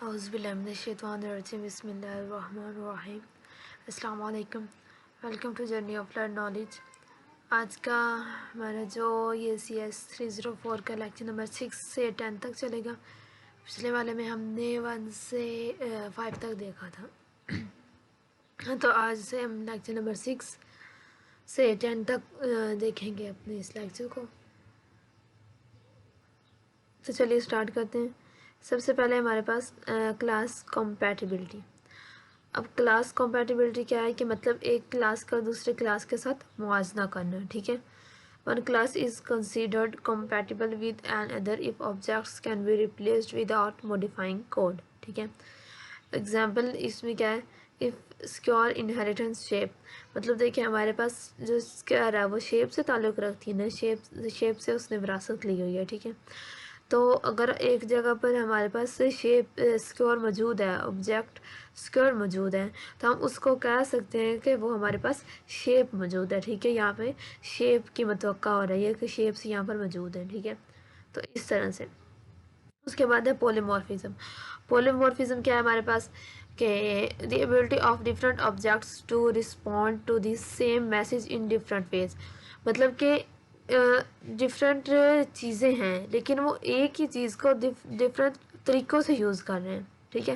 औज़ुबिल्लाहिमिनश्शैतानिर्रजीम बिस्मिल्लाहिर्रहमानिर्रहीम। अस्सलाम वालेकुम। Welcome to journey of learn knowledge. आज का हमारा जो ये CS 304 का लेक्चर नंबर 6 से 10 तक चलेगा। पिछले वाले में हमने 1 से 5 तक देखा था। तो आज से हम लेक्चर नंबर 6 से 10 तक देखेंगे अपने इस लेक्चर को। तो चलिए स्टार्ट करते हैं। सबसे पहले हमारे पास क्लास कॉम्पैटिबिलिटी। अब क्लास कॉम्पैटिबिलिटी क्या है कि मतलब एक क्लास का दूसरे क्लास के साथ मुआजना करना, ठीक है। One class is considered compatible with an other if objects can be replaced without modifying code, ठीक है। एग्जाम्पल इसमें क्या है, इफ़ स्क्योर इनहेरिटेंस शेप, मतलब देखिए हमारे पास जो स्क्वायर है वो शेप से ताल्लुक़ रखती है ना, शेप से उसने विरासत ली हुई है, ठीक है। तो अगर एक जगह पर हमारे पास शेप स्क्योर मौजूद है, ऑब्जेक्ट स्क्योर मौजूद है, तो हम उसको कह सकते हैं कि वो हमारे पास शेप मौजूद है, ठीक है। यहाँ पे शेप की मतवक्का हो रही है कि शेप्स यहाँ पर मौजूद हैं, ठीक है। तो इस तरह से उसके बाद है पोलीमॉर्फिज्म। पोलीमॉर्फिज्म क्या है हमारे पास कि the ability of different objects to respond to the same message in different ways, मतलब कि डिफरेंट चीज़ें हैं लेकिन वो एक ही चीज़ को डिफरेंट तरीक़ों से यूज़ कर रहे हैं, ठीक है।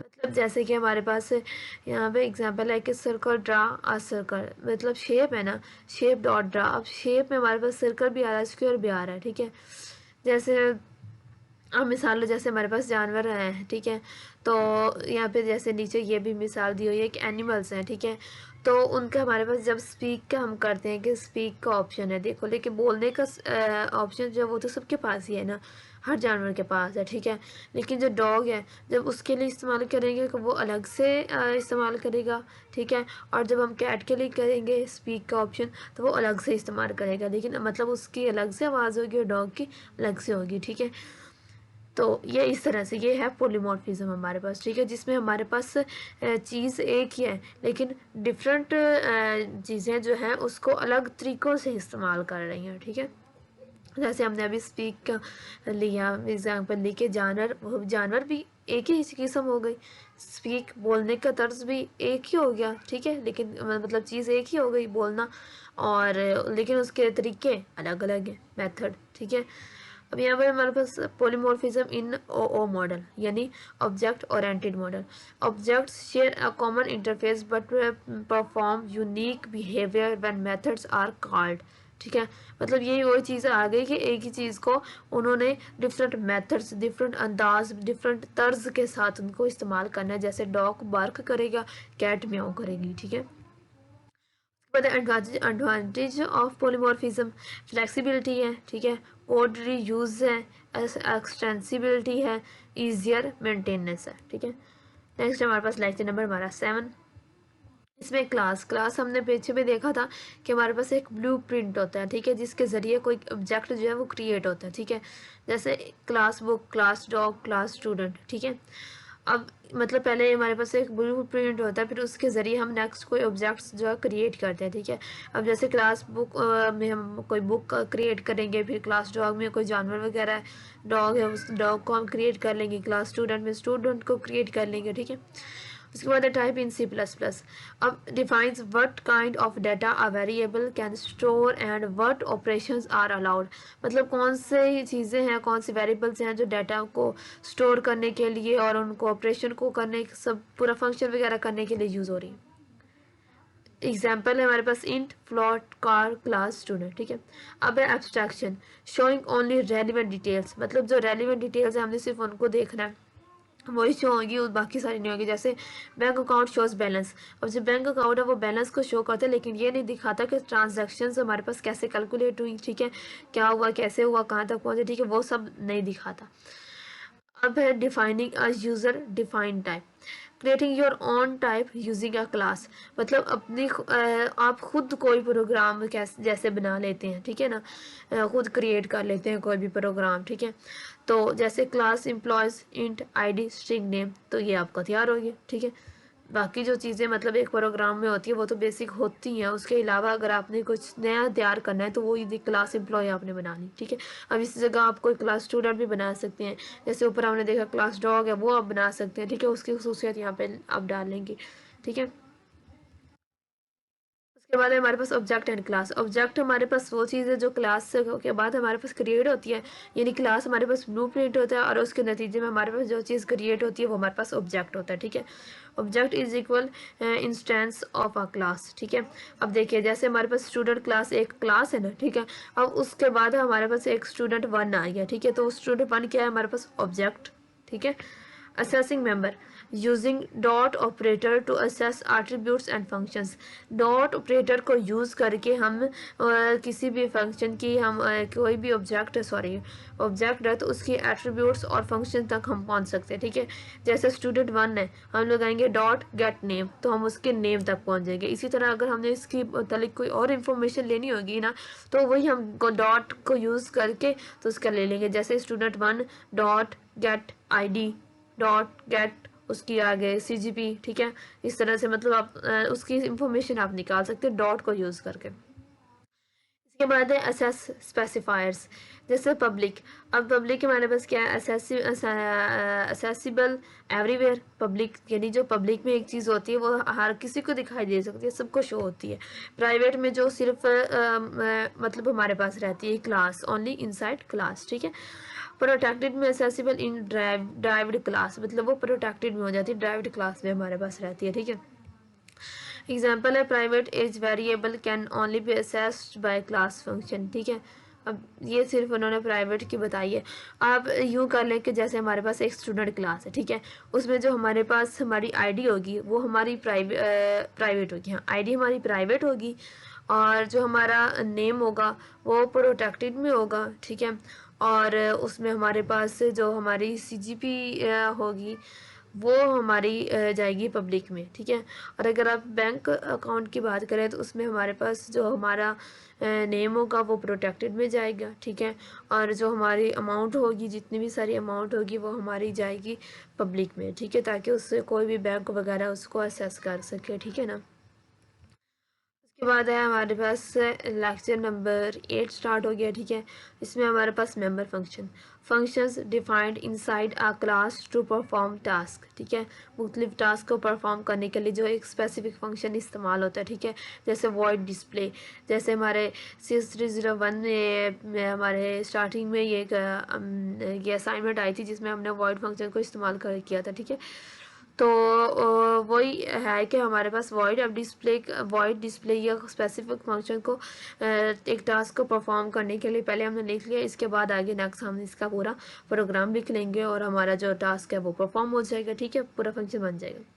मतलब जैसे कि हमारे पास यहाँ पे एग्जांपल है कि सर्कल ड्रा आ सर्कल, मतलब शेप है ना, शेप डॉट ड्रा। अब शेप में हमारे पास सर्कल भी आ रहा है, स्क्वायर भी आ रहा है, ठीक है। जैसे अब मिसाल लो, जैसे हमारे पास जानवर हैं, ठीक है। तो यहाँ पे जैसे नीचे ये भी मिसाल दी हुई है कि एनिमल्स हैं, ठीक है। तो उनका हमारे पास जब स्पीक का हम करते हैं कि स्पीक का ऑप्शन है, देखो, लेकिन बोलने का ऑप्शन जो वो तो सबके पास ही है ना, हर जानवर के पास है, ठीक है। लेकिन जो डॉग है जब उसके लिए इस्तेमाल करेंगे तो वो अलग से इस्तेमाल करेगा, ठीक है। और जब हम कैट के लिए करेंगे स्पीक का ऑप्शन तो वो अलग से इस्तेमाल करेगा, लेकिन मतलब उसकी अलग से आवाज़ होगी और डॉग की अलग से होगी, ठीक है। तो ये इस तरह से ये है पोलीमॉर्फिज्म हमारे पास, ठीक है, जिसमें हमारे पास चीज़ एक ही है लेकिन डिफरेंट चीज़ें जो हैं उसको अलग तरीक़ों से इस्तेमाल कर रही हैं, ठीक है। जैसे हमने अभी स्पीक का लिया एग्जांपल ली के जानवर भी एक ही किस्म हो गई, स्पीक बोलने का तर्ज भी एक ही हो गया, ठीक है, लेकिन मतलब चीज़ एक ही हो गई बोलना, और लेकिन उसके तरीके अलग अलग हैं, मेथड, ठीक है। अब यहाँ पर हमारे पास पोलीमॉर्फिज्म इन ओ मॉडल यानी object oriented model. Objects share a common interface but perform unique behaviour when methods are called, ठीक है। मतलब यही वही चीज़ आ गई कि एक ही चीज़ को उन्होंने डिफरेंट मेथड्स, डिफरेंट अंदाज, डिफरेंट तर्ज के साथ उनको इस्तेमाल करना है। जैसे डॉग बार्क करेगा, कैट म्याऊ करेगी, ठीक है। पर एडवांटेज ऑफ पोलीमॉर्फिज्म फ्लेक्सिबिलिटी है, ठीक है, कोड रीयूज है, एक्सटेंसिबिलिटी है, ईजियर मेंटेनेंस है, ठीक है। नेक्स्ट हमारे पास लेक्चर नंबर हमारा 7। इसमें क्लास हमने पीछे भी देखा था कि हमारे पास एक ब्लूप्रिंट होता है, ठीक है, जिसके ज़रिए कोई ऑब्जेक्ट जो है वो क्रिएट होता है, ठीक है। जैसे class book, class dog, class student, ठीक है। अब मतलब पहले हमारे पास एक ब्लूप्रिंट होता है, फिर उसके ज़रिए हम नेक्स्ट कोई ऑब्जेक्ट्स जो है क्रिएट करते हैं, ठीक है। अब जैसे क्लास बुक में हम कोई बुक क्रिएट करेंगे, फिर क्लास डॉग में कोई जानवर वगैरह डॉग है, उस डॉग को हम क्रिएट कर लेंगे, क्लास स्टूडेंट में स्टूडेंट को क्रिएट कर लेंगे, ठीक है। उसके बाद टाइप इन C++। अब defines what kind of data a variable can store and what operations are allowed, मतलब कौन से चीज़ें हैं, कौन सी वेरिएबल्स हैं जो डाटा को स्टोर करने के लिए और उनको ऑपरेशन को करने, सब पूरा फंक्शन वगैरह करने के लिए यूज़ हो रही है। एग्जाम्पल है हमारे पास int, float, char, class, student, ठीक है। अब है abstraction, showing only relevant details, मतलब जो रेलिवेंट डिटेल्स है हमने सिर्फ उनको देखना है, वही शो होगी, बाकी सारी नहीं होगी। जैसे बैंक अकाउंट शोज बैलेंस, अब जो बैंक अकाउंट है वो बैलेंस को शो करता है लेकिन ये नहीं दिखाता कि ट्रांजैक्शंस हमारे पास कैसे कैलकुलेट हुई, ठीक है, क्या हुआ, कैसे हुआ, कहाँ तक पहुँचे, ठीक है, वो सब नहीं दिखाता। अब है defining a user defined type, creating your own type using a class, मतलब अपनी आप खुद कोई प्रोग्राम कैसे जैसे बना लेते हैं, ठीक है ना, खुद क्रिएट कर लेते हैं कोई भी प्रोग्राम, ठीक है। तो जैसे class employees int ID string name, तो ये आपका तैयार हो गया, ठीक है। बाकी जो चीज़ें मतलब एक प्रोग्राम में होती है वो तो बेसिक होती हैं, उसके अलावा अगर आपने कुछ नया तैयार करना है तो वो यदि क्लास एम्प्लॉय आपने बनानी, ठीक है। अब इस जगह आप कोई क्लास स्टूडेंट भी बना सकते हैं, जैसे ऊपर हमने देखा क्लास डॉग है, वो आप बना सकते हैं, ठीक है। उसकी खसूसियत यहाँ पे आप डाल लेंगे, ठीक है। उसके बाद है हमारे पास ऑब्जेक्ट एंड क्लास। ऑब्जेक्ट हमारे पास वो चीज़ है जो क्लास के बाद हमारे पास क्रिएट होती है, यानी क्लास हमारे पास ब्लूप्रिंट होता है और उसके नतीजे में हमारे पास जो चीज़ क्रिएट होती है वो हमारे पास ऑब्जेक्ट होता है, ठीक है। Object is equal instance of a class, ठीक है। अब देखिए जैसे हमारे पास स्टूडेंट क्लास एक क्लास है ना, ठीक है। अब उसके बाद हमारे पास एक स्टूडेंट वन आ गया, ठीक है। तो स्टूडेंट वन क्या है हमारे पास ऑब्जेक्ट, ठीक है। Accessing member using dot operator to access attributes and functions. Dot operator को यूज़ करके हम किसी भी फंक्शन की हम कोई भी ऑब्जेक्ट है तो उसकी एट्रीब्यूट्स और फंक्शन तक हम पहुंच सकते हैं, ठीक है। जैसे स्टूडेंट वन है, हम लोग आएंगे डॉट गेट नेम, तो हम उसके नेम तक पहुंच जाएंगे। इसी तरह अगर हमने इसकी मतलब कोई और इन्फॉर्मेशन लेनी होगी ना, तो वही हम डॉट को यूज़ करके तो उसका ले लेंगे। जैसे student one dot gate ID dot gate उसकी आगे CGP, ठीक है। इस तरह से मतलब आप उसकी इंफॉर्मेशन आप निकाल सकते हैं डॉट को यूज़ करके। इसके बाद है असेस स्पेसिफायर्स, जैसे पब्लिक। अब पब्लिक के हमारे पास क्या है, असेसिबल एवरीवेयर। पब्लिक यानी जो पब्लिक में एक चीज़ होती है वो हर किसी को दिखाई दे सकती है, सबको शो होती है। प्राइवेट में जो सिर्फ मतलब हमारे पास रहती है क्लास, ओनली इनसाइड क्लास, ठीक है। प्रोटेक्टेड में असेसिबल इन ड्राइव्ड क्लास, मतलब वो प्रोटेक्टेड में हो जाती है, ड्राइव्ड क्लास में हमारे पास रहती है, ठीक है। एग्जाम्पल है private age variable can only be accessed by class function, ठीक है। अब ये सिर्फ उन्होंने प्राइवेट की बताई है। आप यूँ कर लें कि जैसे हमारे पास एक स्टूडेंट क्लास है, ठीक है। उसमें जो हमारे पास हमारी ID होगी वो हमारी प्राइवेट होगी, हाँ ID हमारी प्राइवेट होगी, और जो हमारा नेम होगा वो प्रोटेक्टेड में होगा, ठीक है। और उसमें हमारे पास जो हमारी CGP होगी वो हमारी जाएगी पब्लिक में, ठीक है। और अगर आप बैंक अकाउंट की बात करें तो उसमें हमारे पास जो हमारा नेम होगा वो प्रोटेक्टेड में जाएगा, ठीक है। और जो हमारी अमाउंट होगी, जितनी भी सारी अमाउंट होगी वो हमारी जाएगी पब्लिक में, ठीक है, ताकि उससे कोई भी बैंक वगैरह उसको असेस कर सके, ठीक है ना। उसके बाद है हमारे पास लेक्चर नंबर 8 स्टार्ट हो गया, ठीक है। इसमें हमारे पास member functions defined inside a class to perform task, ठीक है। मुख्तलिफ टास्क को परफॉर्म करने के लिए जो एक स्पेसिफिक फंक्शन इस्तेमाल होता है, ठीक है। जैसे वॉइड डिस्प्ले, जैसे हमारे 6301 में हमारे स्टार्टिंग में ये असाइनमेंट आई थी जिसमें हमने वॉइड फंक्शन को इस्तेमाल किया था, ठीक है। तो वही है कि हमारे पास वॉइड डिस्प्ले या स्पेसिफिक फंक्शन को एक टास्क को परफॉर्म करने के लिए पहले हमने लिख लिया, इसके बाद आगे नेक्स्ट हम इसका पूरा प्रोग्राम लिख लेंगे और हमारा जो टास्क है वो परफॉर्म हो जाएगा, ठीक है, पूरा फंक्शन बन जाएगा।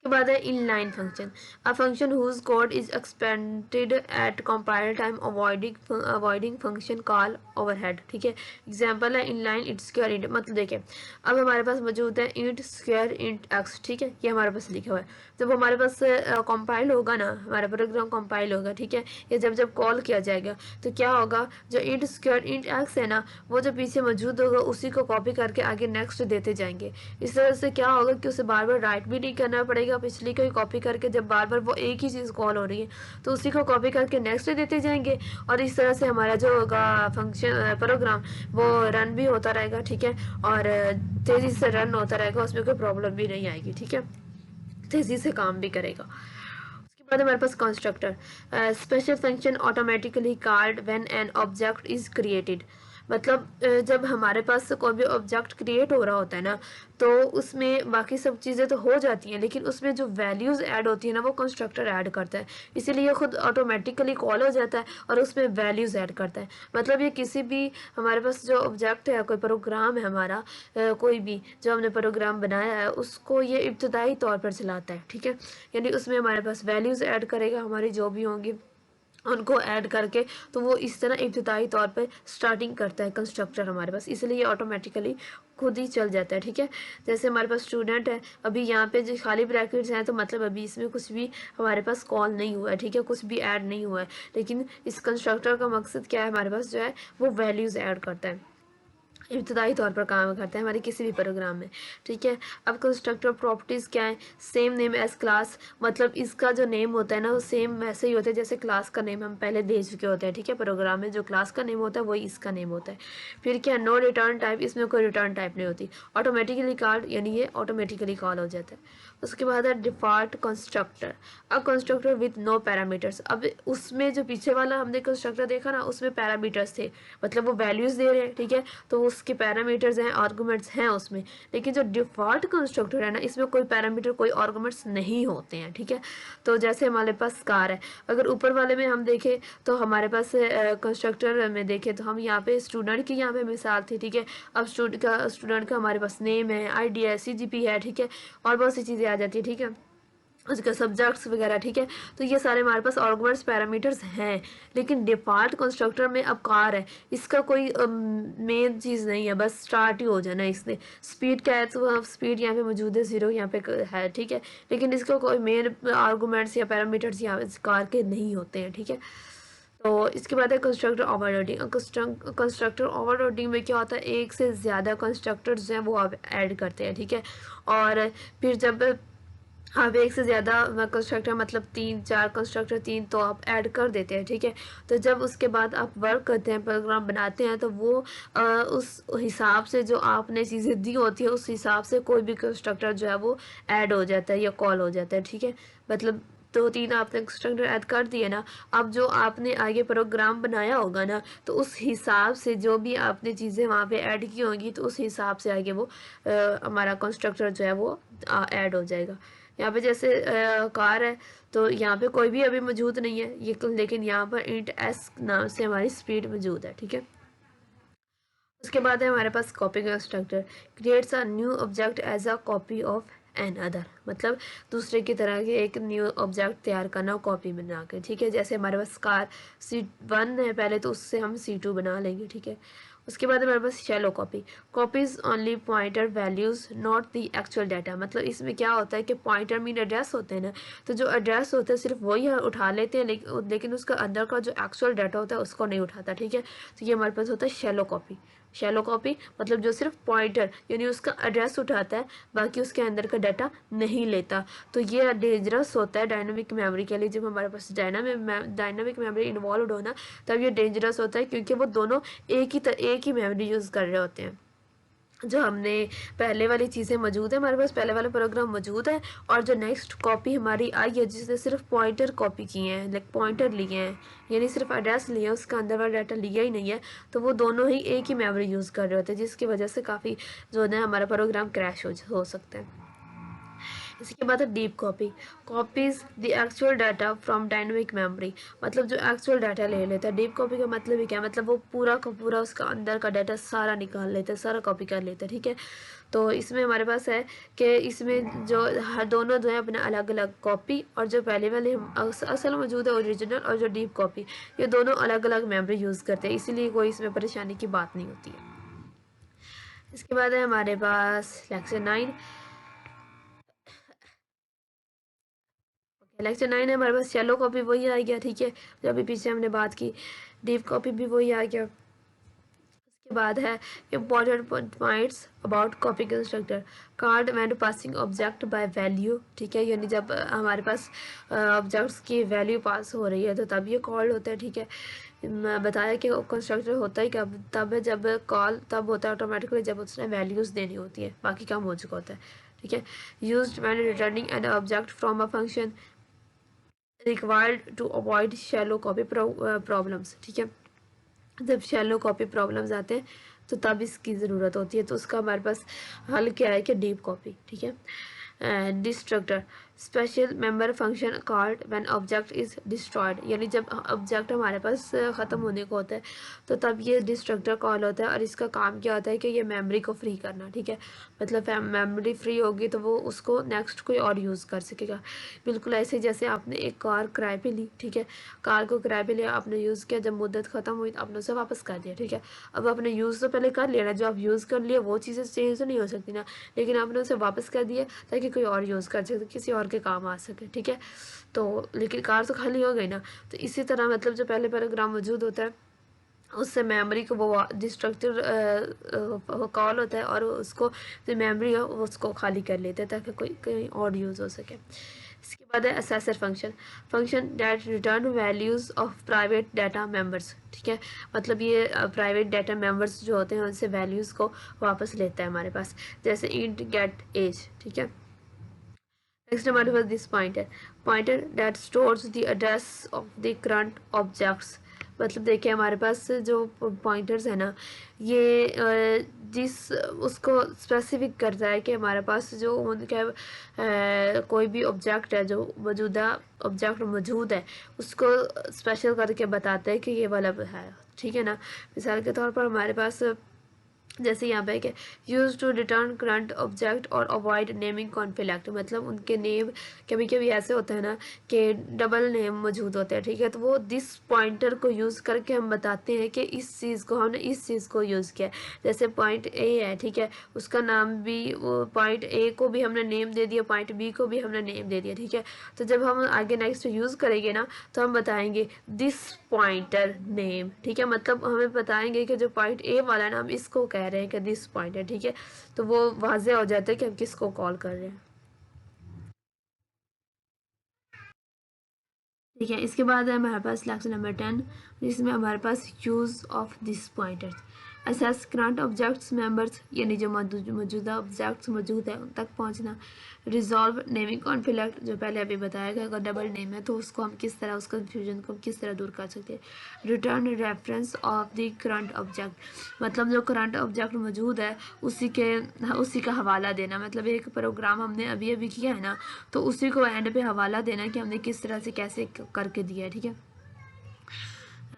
उसके बाद है inline function, a function whose code is expanded at compile time avoiding function call overhead, ठीक है। एग्जांपल है इनलाइन इंट स्क्वायर इंट, मतलब देखिए अब हमारे पास मौजूद है इंट स्क्वायर इंट एक्स, ठीक है, ये हमारे पास लिखा हुआ है। जब हमारे पास कंपाइल होगा ना, हमारा प्रोग्राम कंपाइल होगा, ठीक है, ये जब जब कॉल किया जाएगा तो क्या होगा, जो इंट स्क्वायर इंट एक्स है ना वो जो पीछे मौजूद होगा उसी को कॉपी करके आगे नेक्स्ट देते जाएंगे। इस तरह से क्या होगा कि उसे बार बार राइट भी नहीं करना पड़ेगा, पिछली को ही कॉपी करके जब बार बार वो एक ही चीज़ कॉल हो रही है तो उसी को कॉपी करके नेक्स्ट देते जाएंगे, और इस तरह से हमारा जो होगा फंक्शन प्रोग्राम वो रन भी होता रहेगा, ठीक है। और तेज़ी से रन होता रहेगा, उसमें कोई प्रॉब्लम भी नहीं आएगी, ठीक है, तेज़ी से काम भी करेगा। उसके बाद हमारे पास constructor, special function automatically called when an object is created, मतलब जब हमारे पास कोई भी ऑब्जेक्ट क्रिएट हो रहा होता है ना तो उसमें बाकी सब चीज़ें तो हो जाती हैं, लेकिन उसमें जो वैल्यूज़ ऐड होती है ना वो कंस्ट्रक्टर ऐड करता है, इसीलिए खुद ऑटोमेटिकली कॉल हो जाता है और उसमें वैल्यूज़ ऐड करता है। मतलब ये किसी भी हमारे पास जो ऑब्जेक्ट है, कोई प्रोग्राम है हमारा, कोई भी जो हमने प्रोग्राम बनाया है उसको ये इब्तदाई तौर पर चलाता है, ठीक है। यानी उसमें हमारे पास वैल्यूज़ ऐड करेगा, हमारी जो भी होंगी उनको ऐड करके, तो वो इस तरह इब्तदाई तौर पे स्टार्टिंग करता है कंस्ट्रक्टर हमारे पास, इसलिए ऑटोमेटिकली खुद ही चल जाता है, ठीक है। जैसे हमारे पास स्टूडेंट है, अभी यहाँ पे जो खाली ब्रैकेट्स हैं तो मतलब अभी इसमें कुछ भी हमारे पास कॉल नहीं हुआ है, ठीक है, कुछ भी ऐड नहीं हुआ है, लेकिन इस कंस्ट्रक्टर का मकसद क्या है, हमारे पास जो है वो वैल्यूज़ ऐड करता है। इब्तदाई तौर पर काम करता है हमारे किसी भी प्रोग्राम में, ठीक है। अब कंस्ट्रक्टर प्रॉपर्टीज़ क्या है? सेम नेम एज क्लास, मतलब इसका जो नेम होता है ना वो सेम वैसे ही होता है जैसे क्लास का नेम हम पहले दे चुके होते हैं, ठीक है। प्रोग्राम में जो क्लास का नेम होता है वही इसका नेम होता है। फिर क्या, नो रिटर्न टाइप, इसमें कोई रिटर्न टाइप नहीं होती। ऑटोमेटिकली कॉल्ड, यानी ये ऑटोमेटिकली कॉल हो जाता है। उसके बाद है डिफॉल्ट कंस्ट्रक्टर। अब कंस्ट्रक्टर विथ नो पैरामीटर्स, अब उसमें जो पीछे वाला हमने कंस्ट्रक्टर देखा ना उसमें पैरामीटर्स थे, मतलब वो वैल्यूज़ दे रहे हैं, ठीक है, तो उसके पैरामीटर्स हैं, आर्गूमेंट्स हैं उसमें। लेकिन जो डिफ़ॉल्ट कंस्ट्रक्टर है ना इसमें कोई पैरामीटर कोई आर्गूमेंट्स नहीं होते हैं, ठीक है। तो जैसे हमारे पास कार है, अगर ऊपर वाले में हम देखें तो हमारे पास कंस्ट्रक्टर में देखें तो हम यहाँ पे स्टूडेंट की यहाँ पे मिसाल थी, ठीक है। अब स्टूडेंट का हमारे पास नेम है, ID है, CGP है, ठीक है, और बहुत सी चीज़ें आ जाती है, ठीक है, उसके सब्जेक्ट्स वगैरह, ठीक है। तो ये सारे हमारे पास आर्गुमेंट्स पैरामीटर्स हैं। लेकिन डिफ़ॉल्ट कंस्ट्रक्टर में अब कार है, इसका कोई मेन चीज़ नहीं है, बस स्टार्ट ही हो जाना है इसने। स्पीड क्या है तो स्पीड यहाँ पे मौजूद है, 0 यहाँ पे है, ठीक है। लेकिन इसका कोई मेन आर्गुमेंट्स या पैरामीटर्स यहाँ कार के नहीं होते हैं, ठीक है। तो इसके बाद है कंस्ट्रक्टर ओवरलोडिंग। कंस्ट्रक्टर ओवरलोडिंग में क्या होता है, एक से ज़्यादा कंस्ट्रक्टर्स हैं वो आप ऐड करते हैं, ठीक है। और फिर जब आप एक से ज़्यादा कंस्ट्रक्टर मतलब 3-4 कंस्ट्रक्टर 3 तो आप ऐड कर देते हैं, ठीक है। तो जब उसके बाद आप वर्क करते हैं, प्रोग्राम बनाते हैं, तो वो उस हिसाब से जो आपने चीज़ें दी होती है उस हिसाब से कोई भी कंस्ट्रक्टर जो है वो ऐड हो जाता है या कॉल हो जाता है, ठीक है। मतलब 2-3 आपने कंस्ट्रक्टर ऐड कर दिए ना, अब जो आपने आगे प्रोग्राम बनाया होगा ना तो उस हिसाब से जो भी आपने चीज़ें वहाँ पे ऐड की होंगी तो उस हिसाब से आगे वो हमारा कंस्ट्रक्टर जो है वो ऐड हो जाएगा। यहाँ पे जैसे कार है तो यहाँ पे कोई भी अभी मौजूद नहीं है ये, लेकिन यहाँ पर इंट एस नाम से हमारी स्पीड मौजूद है, ठीक है। उसके बाद है हमारे पास copy constructor, creates a new object as a copy of another, मतलब दूसरे की तरह के एक न्यू ऑब्जेक्ट तैयार करना कॉपी बना के, ठीक है। जैसे हमारे पास कार C1 है पहले तो उससे हम C2 बना लेंगे, ठीक है। उसके बाद हमारे पास shallow copy, copies only pointer values not the actual data, मतलब इसमें क्या होता है कि पॉइंटर मीन एड्रेस होते हैं ना, तो जो एड्रेस होता है सिर्फ वही उठा लेते हैं, लेकिन उसका अंदर का जो एक्चुअल डाटा होता है उसको नहीं उठाता, ठीक है। तो ये हमारे पास होता है शैलो कॉपी। शैलो कॉपी मतलब जो सिर्फ पॉइंटर यानी उसका एड्रेस उठाता है, बाकी उसके अंदर का डाटा नहीं लेता। तो ये डेंजरस होता है डायनामिक मेमोरी के लिए। जब हमारे पास डायनामिक मेमोरी इन्वॉल्व हो ना तब ये डेंजरस होता है, क्योंकि वो दोनों एक ही मेमोरी यूज़ कर रहे होते हैं। जो हमने पहले वाली चीज़ें मौजूद है, हमारे पास पहले वाला प्रोग्राम मौजूद है, और जो नेक्स्ट कॉपी हमारी आई है जिसने सिर्फ पॉइंटर कॉपी किए हैं, लाइक पॉइंटर लिए हैं, यानी सिर्फ एड्रेस लिए हैं, उसका अंदर वाला डाटा लिया ही नहीं है, तो वो दोनों ही एक ही मेमोरी यूज़ कर रहे होते हैं, जिसकी वजह से काफ़ी जो है हमारा प्रोग्राम क्रैश हो सकता है। इसके बाद है deep copy, copies the actual data from dynamic memory, मतलब जो एक्चुअल डाटा ले लेता है। डीप कॉपी का मतलब ही क्या, मतलब वो पूरा का पूरा उसका अंदर का डाटा सारा निकाल लेता है, सारा कॉपी कर लेता है, ठीक है। तो इसमें हमारे पास है कि इसमें जो हर दोनों जो है अपना अलग अलग कॉपी, और जो पहले वाले असल मौजूद है ओरिजिनल, और जो डीप कॉपी, ये दोनों अलग अलग मेमोरी यूज़ करते हैं, इसीलिए कोई इसमें परेशानी की बात नहीं होती है। इसके बाद है हमारे पास लेक्चर 9। लेक्चर 9 है हमारे पास, शैलो कॉपी वही आ गया, ठीक है, जो अभी पीछे हमने बात की। डीप कॉपी भी वही आ गया। उसके बाद है important points about copy constructor, card when passing object by value, ठीक है, यानी जब हमारे पास ऑब्जेक्ट्स की वैल्यू पास हो रही है तो तब ये कॉल होता है, ठीक है। मैं बताया कि कंस्ट्रक्टर होता ही कब तब है, जब कॉल तब होता है ऑटोमेटिकली जब उसने वैल्यूज़ देनी होती है, बाकी काम हो चुका होता है, ठीक है। Used when returning an object from a function required to avoid shallow copy problems, ठीक है। जब शैलो कॉपी प्रॉब्लम्स आते हैं तो तब इसकी ज़रूरत होती है, तो उसका हमारे पास हल क्या है कि डीप कॉपी, ठीक है। Destructor, special member function called when object is destroyed, यानी जब ऑब्जेक्ट हमारे पास ख़त्म होने को होता है तो तब ये डिस्ट्रक्टर कॉल होता है, और इसका काम क्या होता है कि ये मेमोरी को फ्री करना, ठीक है। मतलब मेमोरी फ्री होगी तो वो उसको नेक्स्ट कोई और यूज़ कर सकेगा। बिल्कुल ऐसे जैसे आपने एक कार किराए पे ली, ठीक है, कार को किराए पे लिया, आपने यूज़ किया, जब मुद्दत ख़त्म हुई तो आपने उसे वापस कर दिया, ठीक है। अब आपने यूज़ तो पहले कर लिया ना, जो आप यूज़ कर लिए वो चीज़ें चेंज तो नहीं हो सकती ना, लेकिन आपने उसे वापस कर दिया ताकि कोई और यूज़ कर सके, किसी और के काम आ सके, ठीक है। तो लेकिन कार तो खाली हो गई ना, तो इसी तरह मतलब जो पहले प्रोग्राम मौजूद होता है उससे मेमोरी को वो डिस्ट्रक्टर कॉल होता है और उसको जो मेमोरी है उसको खाली कर लेते हैं ताकि कोई कहीं और यूज़ हो सके। इसके बाद है assessor function, function that return values of private data members. ठीक है, मतलब ये प्राइवेट डाटा मेंबर्स जो होते हैं उनसे वैल्यूज़ को वापस लेता है हमारे पास, जैसे इंट गेट एज। ठीक है, नेक्स्ट हमारे पास this pointer that stores the address of the current objects. मतलब देखिए हमारे पास जो पॉइंटर्स है ना, ये जिस उसको स्पेसिफिक करता है कि हमारे पास जो उनका कोई भी ऑब्जेक्ट है, जो मौजूदा ऑब्जेक्ट मौजूद है, उसको स्पेशल करके बताते हैं कि ये वाला है। ठीक है ना, मिसाल के तौर पर हमारे पास जैसे यहाँ पे कि use to return current object और अवॉइड नेमिंग कॉन्फ्लिक्ट, मतलब उनके नेम कभी कभी ऐसे होते हैं ना कि डबल नेम मौजूद होते हैं। ठीक है, तो वो दिस पॉइंटर को यूज़ करके हम बताते हैं कि इस चीज़ को हमने इस चीज़ को यूज़ किया। जैसे पॉइंट ए है, ठीक है, उसका नाम भी, वो पॉइंट ए को भी हमने नेम दे दिया, पॉइंट बी को भी हमने नेम दे दिया। ठीक है, तो जब हम आगे नेक्स्ट यूज़ करेंगे ना, तो हम बताएंगे दिस पॉइंटर नेम। ठीक है, मतलब हमें बताएंगे कि जो पॉइंट ए वाला ना हम इसको कह रहे हैं कि दिस पॉइंटर। ठीक है, तो वो वाज़े हो जाता है कि हम किसको कॉल कर रहे हैं। ठीक है, इसके बाद है हमारे पास लेक्चर नंबर 10, जिसमें हमारे पास use of this pointers. Access current objects members, यानी जो मौजूदा ऑब्जेक्ट्स मौजूद है उन तक पहुंचना। रिजॉल्व नेमिंग कॉन्फ्लिक्ट, जो पहले अभी बताया गया, अगर डबल नेम है तो उसको हम किस तरह, उस कन्फ्यूजन को किस तरह दूर कर सकते हैं। Return reference of the current object, मतलब जो करंट ऑब्जेक्ट मौजूद है उसी का हवाला देना। मतलब एक प्रोग्राम हमने अभी अभी किया है ना, तो उसी को एंड पे हवाला देना कि हमने किस तरह से कैसे करके दिया है। ठीक है,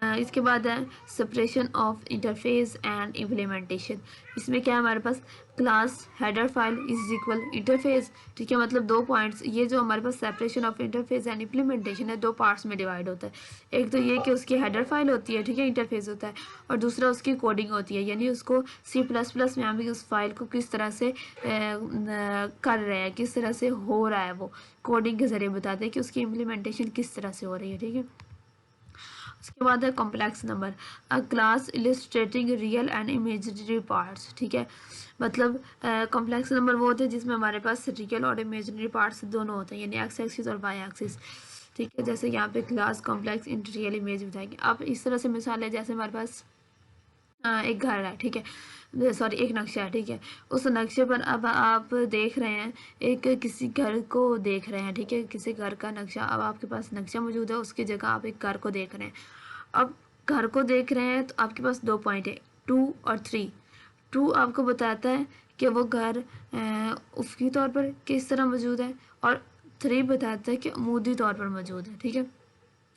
इसके बाद है separation of interface and implementation. इसमें क्या है हमारे पास, class header file is equal interface. ठीक है, मतलब 2 पॉइंट्स, ये जो हमारे पास separation of interface and implementation है 2 पार्ट्स में डिवाइड होता है। एक तो ये कि उसकी हेडर फाइल होती है, ठीक है, इंटरफेस होता है, और दूसरा उसकी कोडिंग होती है, यानी उसको C++ में हम उस फाइल को किस तरह से कर रहे हैं, किस तरह से हो रहा है, वो कोडिंग के ज़रिए बताते हैं कि उसकी इम्प्लीमेंटेशन किस तरह से हो रही है। ठीक है, उसके बाद है complex number, a class illustrating real and imaginary parts. ठीक है, मतलब कॉम्प्लेक्स नंबर वो होते हैं जिसमें हमारे पास रियल और इमेजिनरी पार्ट्स दोनों होते हैं, यानी एक्स एक्सिस और वाई एक्सिस। ठीक है, जैसे यहाँ पे class complex int real image बताएंगे। अब इस तरह से मिसाल है, जैसे हमारे पास एक घर है, ठीक है, सॉरी एक नक्शा है। ठीक है, उस नक्शे पर अब आप देख रहे हैं, एक किसी घर को देख रहे हैं। ठीक है, किसी घर का नक्शा, अब आपके पास नक्शा मौजूद है, उसकी जगह आप एक घर को देख रहे हैं। अब घर को देख रहे हैं तो आपके पास 2 पॉइंट है, 2 और 3। 2 आपको बताता है कि वो घर उफ़क़ी तौर पर किस तरह मौजूद है, और 3 बताता है कि अमूदी तौर पर मौजूद है। ठीक है,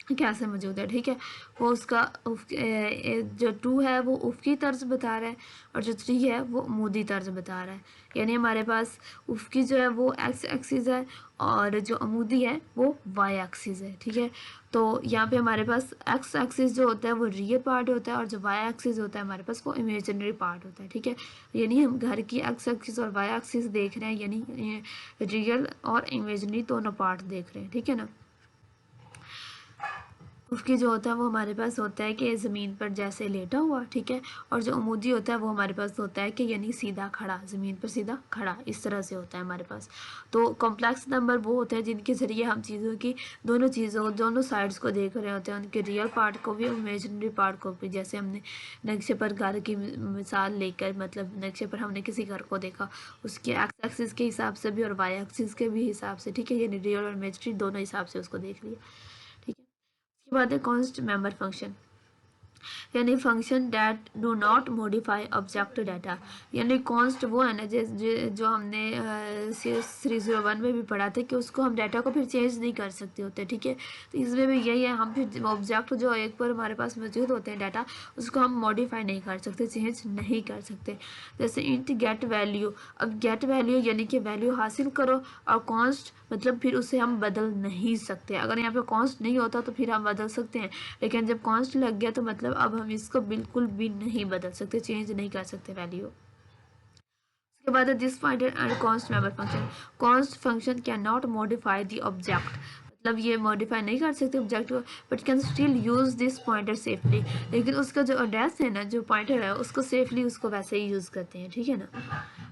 कैसे मौजूद है। ठीक है, वो उसका जो 2 है वो उफ़क़ी तर्ज बता रहा है, और जो 3 है वो अमूदी तर्ज बता रहा है। यानी हमारे पास उफ़क़ी जो है वो एक्स एक्सिस है, और जो अमूदी है वो वाई एक्सिस है। ठीक है, तो यहाँ पे हमारे पास एक्स एक्सिस जो होता है वो रियल पार्ट होता है, और जो वाई एक्सिस होता है हमारे पास वो इमेजिनरी पार्ट होता है। ठीक है, यानी हम घर की एक्स एक्सिस और वाई एक्सिस देख रहे हैं, यानी रियल और इमेजिनरी दोनों पार्ट देख रहे हैं। ठीक है ना, उसकी जो होता है वो हमारे पास होता है कि ज़मीन पर जैसे लेटा हुआ। ठीक है, और जो अमूदी होता है वो हमारे पास होता है कि यानी सीधा खड़ा, ज़मीन पर सीधा खड़ा, इस तरह से होता है हमारे पास। तो कॉम्प्लेक्स नंबर वो होते हैं जिनके ज़रिए हम चीज़ों की दोनों साइड्स को देख रहे होते हैं, उनके रियल पार्ट को भी, इमेजिनरी पार्ट को भी। जैसे हमने नक्शे पर घर की मिसाल लेकर, मतलब नक्शे पर हमने किसी घर को देखा, उसके एक्स एक्सिस के हिसाब से भी और वाई एक्सिस के भी हिसाब से। ठीक है, यानी रियल और इमेजिनरी दोनों हिसाब से उसको देख लिया। ठीक है, उसके बाद है कॉन्स्ट मेंबर फंक्शन, यानी function that do not modify object data. यानी कॉन्स्ट वो है ना, जो हमने CS301 में भी पढ़ा था कि उसको हम डाटा को फिर चेंज नहीं कर सकते होते। ठीक है, तो इसमें भी यही है, हम फिर ऑब्जेक्ट जो एक बार हमारे पास मौजूद होते हैं डाटा, उसको हम मॉडिफाई नहीं कर सकते, चेंज नहीं कर सकते। जैसे इंट गेट वैल्यू, अब गेट वैल्यू यानी कि वैल्यू हासिल करो, और कॉन्स्ट मतलब फिर उसे हम बदल नहीं सकते। अगर यहाँ पे कॉन्स्ट नहीं होता तो फिर हम बदल सकते हैं, लेकिन जब कॉन्स्ट लग गया तो मतलब अब हम इसको बिल्कुल भी नहीं बदल सकते, चेंज नहीं कर सकते वैल्यू। उसके बाद this pointer and const member function, const function can not modify the object, मतलब ये मॉडिफाई नहीं कर सकते ऑब्जेक्ट को, but can still use this pointer safely. लेकिन उसका जो एड्रेस है ना, जो पॉइंटर है, उसको सेफली उसको वैसे ही यूज़ करते हैं, ठीक है ना।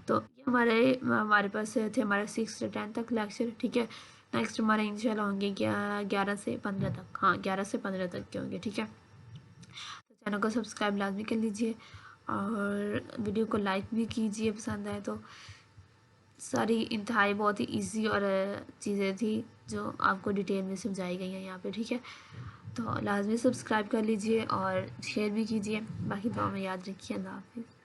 तो ये हमारे पास थे हमारे 6 से 10 तक लेक्चर, ठीक है। नेक्स्ट हमारे इंशाल्लाह होंगे 11 से 15 तक, हाँ 11 से 15 तक के होंगे, ठीक है। तो चैनल को सब्सक्राइब लाजमी कर लीजिए और वीडियो को लाइक भी कीजिए पसंद आए तो। सारी इंतहाई बहुत ही इजी और चीज़ें थी जो आपको डिटेल में समझाई गई हैं यहाँ पे, ठीक है। तो लाजमी सब्सक्राइब कर लीजिए और शेयर भी कीजिए। बाकी दुआ में याद रखिए। अल्लाह हाफिज़।